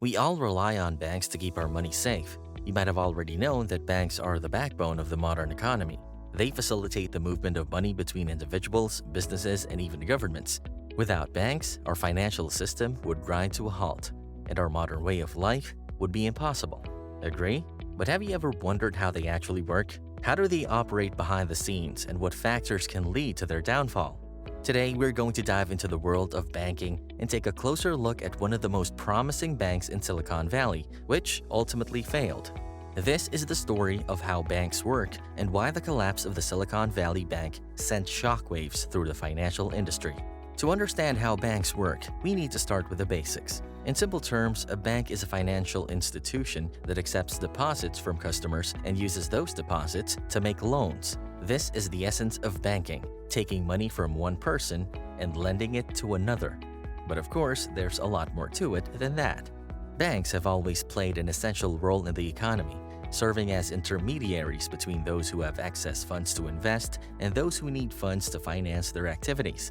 We all rely on banks to keep our money safe. You might have already known that banks are the backbone of the modern economy. They facilitate the movement of money between individuals, businesses, and even governments. Without banks, our financial system would grind to a halt, and our modern way of life would be impossible. Agree? But have you ever wondered how they actually work? How do they operate behind the scenes, and what factors can lead to their downfall? Today, we're going to dive into the world of banking and take a closer look at one of the most promising banks in Silicon Valley, which ultimately failed. This is the story of how banks work and why the collapse of the Silicon Valley Bank sent shockwaves through the financial industry. To understand how banks work, we need to start with the basics. In simple terms, a bank is a financial institution that accepts deposits from customers and uses those deposits to make loans. This is the essence of banking, taking money from one person and lending it to another. But of course, there's a lot more to it than that. Banks have always played an essential role in the economy, serving as intermediaries between those who have excess funds to invest and those who need funds to finance their activities.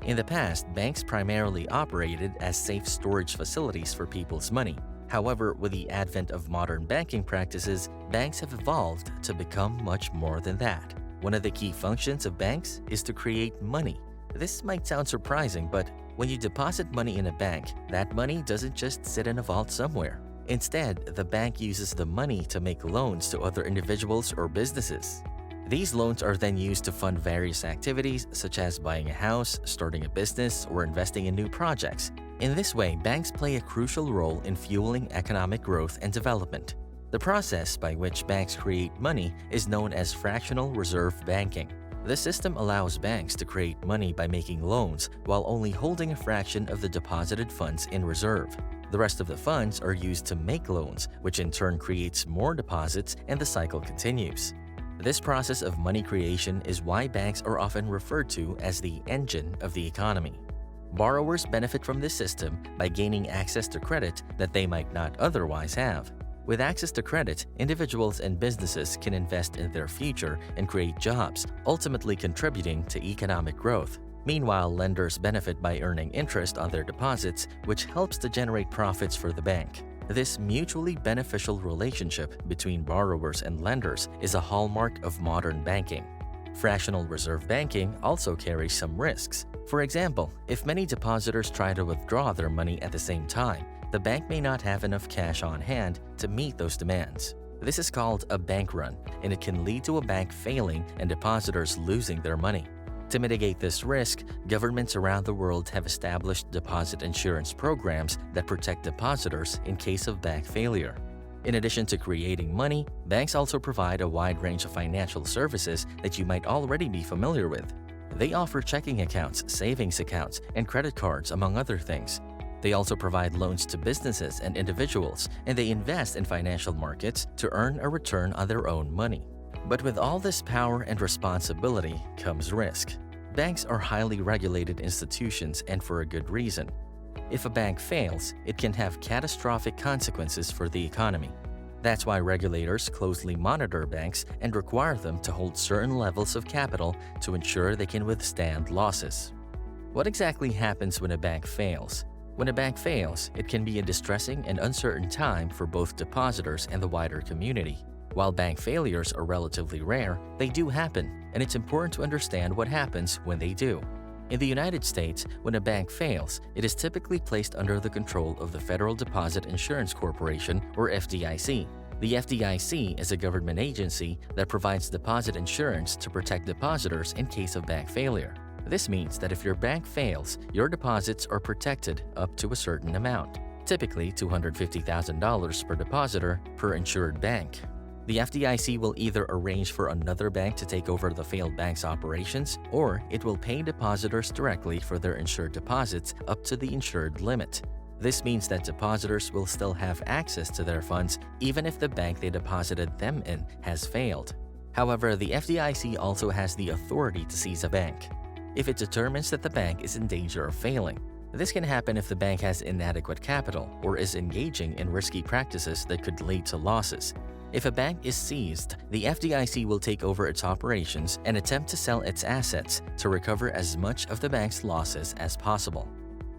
In the past, banks primarily operated as safe storage facilities for people's money. However, with the advent of modern banking practices, banks have evolved to become much more than that. One of the key functions of banks is to create money. This might sound surprising, but when you deposit money in a bank, that money doesn't just sit in a vault somewhere. Instead, the bank uses the money to make loans to other individuals or businesses. These loans are then used to fund various activities such as buying a house, starting a business, or investing in new projects. In this way, banks play a crucial role in fueling economic growth and development. The process by which banks create money is known as fractional reserve banking. This system allows banks to create money by making loans while only holding a fraction of the deposited funds in reserve. The rest of the funds are used to make loans, which in turn creates more deposits, and the cycle continues. This process of money creation is why banks are often referred to as the engine of the economy. Borrowers benefit from this system by gaining access to credit that they might not otherwise have. With access to credit, individuals and businesses can invest in their future and create jobs, ultimately contributing to economic growth. Meanwhile, lenders benefit by earning interest on their deposits, which helps to generate profits for the bank. This mutually beneficial relationship between borrowers and lenders is a hallmark of modern banking. Fractional reserve banking also carries some risks. For example, if many depositors try to withdraw their money at the same time, the bank may not have enough cash on hand to meet those demands. This is called a bank run, and it can lead to a bank failing and depositors losing their money. To mitigate this risk, governments around the world have established deposit insurance programs that protect depositors in case of bank failure. In addition to creating money, banks also provide a wide range of financial services that you might already be familiar with. They offer checking accounts, savings accounts, and credit cards, among other things. They also provide loans to businesses and individuals, and they invest in financial markets to earn a return on their own money. But with all this power and responsibility comes risk. Banks are highly regulated institutions, and for a good reason. If a bank fails, it can have catastrophic consequences for the economy. That's why regulators closely monitor banks and require them to hold certain levels of capital to ensure they can withstand losses. What exactly happens when a bank fails? When a bank fails, it can be a distressing and uncertain time for both depositors and the wider community. While bank failures are relatively rare, they do happen, and it's important to understand what happens when they do. In the United States, when a bank fails, it is typically placed under the control of the Federal Deposit Insurance Corporation, or FDIC. The FDIC is a government agency that provides deposit insurance to protect depositors in case of bank failure. This means that if your bank fails, your deposits are protected up to a certain amount, typically $250,000 per depositor per insured bank. The FDIC will either arrange for another bank to take over the failed bank's operations, or it will pay depositors directly for their insured deposits up to the insured limit. This means that depositors will still have access to their funds even if the bank they deposited them in has failed. However, the FDIC also has the authority to seize a bank if it determines that the bank is in danger of failing. This can happen if the bank has inadequate capital or is engaging in risky practices that could lead to losses. If a bank is seized, the FDIC will take over its operations and attempt to sell its assets to recover as much of the bank's losses as possible.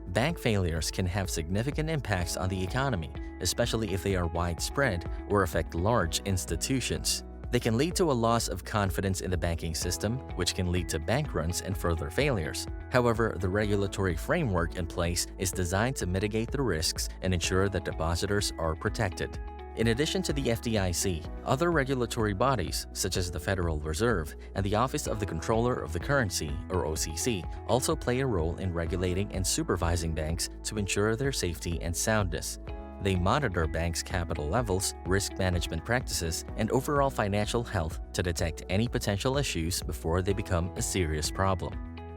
Bank failures can have significant impacts on the economy, especially if they are widespread or affect large institutions. They can lead to a loss of confidence in the banking system, which can lead to bank runs and further failures. However, the regulatory framework in place is designed to mitigate the risks and ensure that depositors are protected. In addition to the FDIC, other regulatory bodies, such as the Federal Reserve and the Office of the Comptroller of the Currency, or OCC, also play a role in regulating and supervising banks to ensure their safety and soundness. They monitor banks' capital levels, risk management practices, and overall financial health to detect any potential issues before they become a serious problem.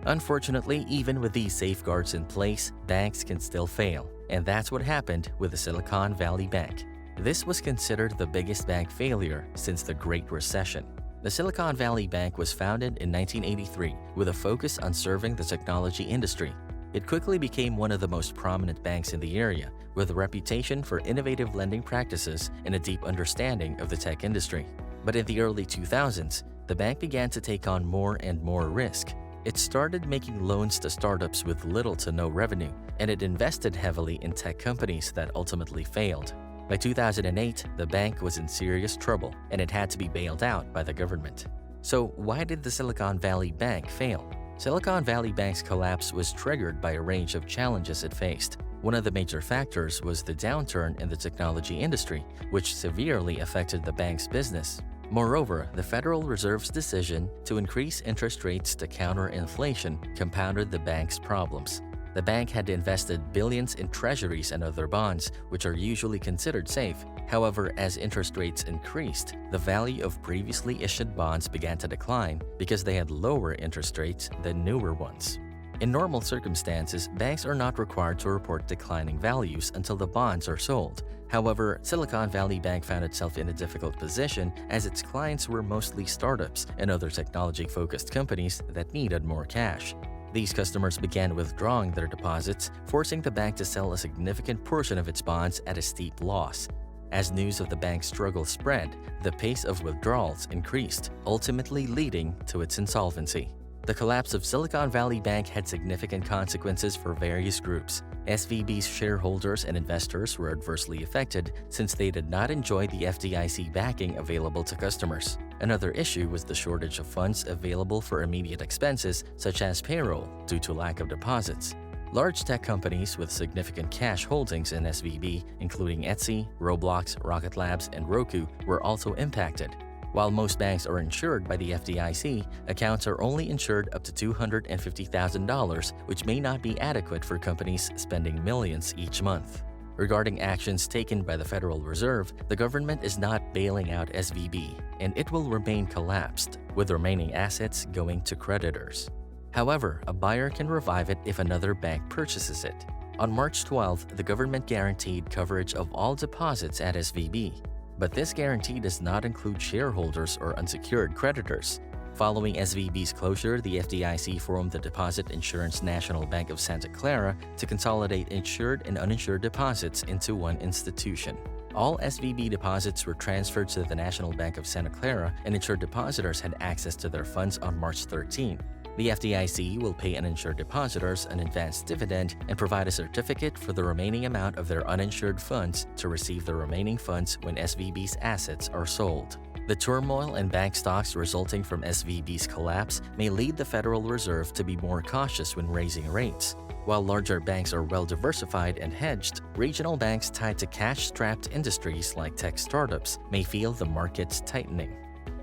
Unfortunately, even with these safeguards in place, banks can still fail, and that's what happened with the Silicon Valley Bank. This was considered the biggest bank failure since the Great Recession. The Silicon Valley Bank was founded in 1983 with a focus on serving the technology industry. It quickly became one of the most prominent banks in the area, with a reputation for innovative lending practices and a deep understanding of the tech industry. But in the early 2000s, the bank began to take on more and more risk. It started making loans to startups with little to no revenue, and it invested heavily in tech companies that ultimately failed. By 2008, the bank was in serious trouble, and it had to be bailed out by the government. So why did the Silicon Valley Bank fail? Silicon Valley Bank's collapse was triggered by a range of challenges it faced. One of the major factors was the downturn in the technology industry, which severely affected the bank's business. Moreover, the Federal Reserve's decision to increase interest rates to counter inflation compounded the bank's problems. The bank had invested billions in treasuries and other bonds, which are usually considered safe. However, as interest rates increased, the value of previously issued bonds began to decline because they had lower interest rates than newer ones. In normal circumstances, banks are not required to report declining values until the bonds are sold. However, Silicon Valley Bank found itself in a difficult position as its clients were mostly startups and other technology-focused companies that needed more cash. These customers began withdrawing their deposits, forcing the bank to sell a significant portion of its bonds at a steep loss. As news of the bank's struggle spread, the pace of withdrawals increased, ultimately leading to its insolvency. The collapse of Silicon Valley Bank had significant consequences for various groups. SVB's shareholders and investors were adversely affected since they did not enjoy the FDIC backing available to customers. Another issue was the shortage of funds available for immediate expenses such as payroll due to lack of deposits. Large tech companies with significant cash holdings in SVB, including Etsy, Roblox, Rocket Labs, and Roku, were also impacted. While most banks are insured by the FDIC, accounts are only insured up to $250,000, which may not be adequate for companies spending millions each month. Regarding actions taken by the Federal Reserve, the government is not bailing out SVB, and it will remain collapsed, with remaining assets going to creditors. However, a buyer can revive it if another bank purchases it. On March 12, the government guaranteed coverage of all deposits at SVB. But this guarantee does not include shareholders or unsecured creditors. Following SVB's closure, the FDIC formed the Deposit Insurance National Bank of Santa Clara to consolidate insured and uninsured deposits into one institution. All SVB deposits were transferred to the National Bank of Santa Clara, and insured depositors had access to their funds on March 13. The FDIC will pay uninsured depositors an advanced dividend and provide a certificate for the remaining amount of their uninsured funds to receive the remaining funds when SVB's assets are sold. The turmoil in bank stocks resulting from SVB's collapse may lead the Federal Reserve to be more cautious when raising rates. While larger banks are well diversified and hedged, regional banks tied to cash-strapped industries like tech startups may feel the market's tightening.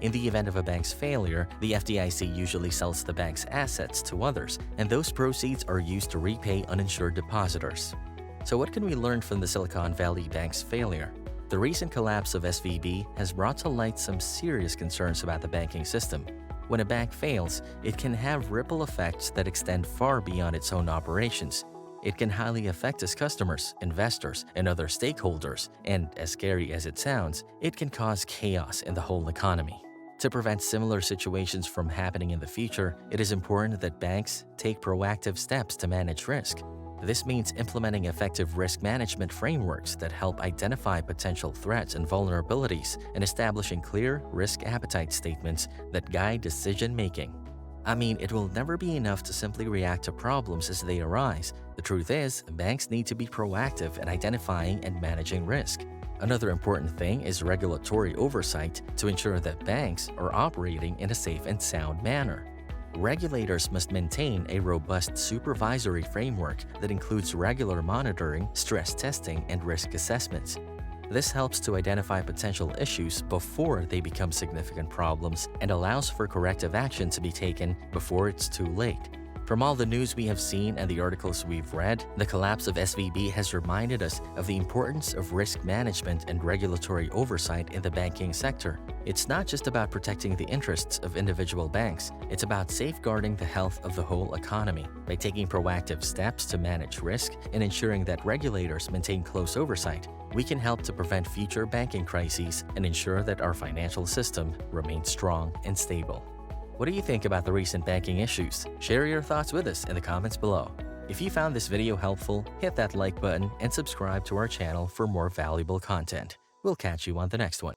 In the event of a bank's failure, the FDIC usually sells the bank's assets to others, and those proceeds are used to repay uninsured depositors. So what can we learn from the Silicon Valley Bank's failure? The recent collapse of SVB has brought to light some serious concerns about the banking system. When a bank fails, it can have ripple effects that extend far beyond its own operations. It can highly affect its customers, investors, and other stakeholders, and as scary as it sounds, it can cause chaos in the whole economy. To prevent similar situations from happening in the future, it is important that banks take proactive steps to manage risk. This means implementing effective risk management frameworks that help identify potential threats and vulnerabilities and establishing clear risk appetite statements that guide decision-making. I mean, it will never be enough to simply react to problems as they arise. The truth is, banks need to be proactive in identifying and managing risk. Another important thing is regulatory oversight to ensure that banks are operating in a safe and sound manner. Regulators must maintain a robust supervisory framework that includes regular monitoring, stress testing, and risk assessments. This helps to identify potential issues before they become significant problems and allows for corrective action to be taken before it's too late. From all the news we have seen and the articles we've read, the collapse of SVB has reminded us of the importance of risk management and regulatory oversight in the banking sector. It's not just about protecting the interests of individual banks, it's about safeguarding the health of the whole economy. By taking proactive steps to manage risk and ensuring that regulators maintain close oversight, we can help to prevent future banking crises and ensure that our financial system remains strong and stable. What do you think about the recent banking issues? Share your thoughts with us in the comments below. If you found this video helpful, hit that like button and subscribe to our channel for more valuable content. We'll catch you on the next one.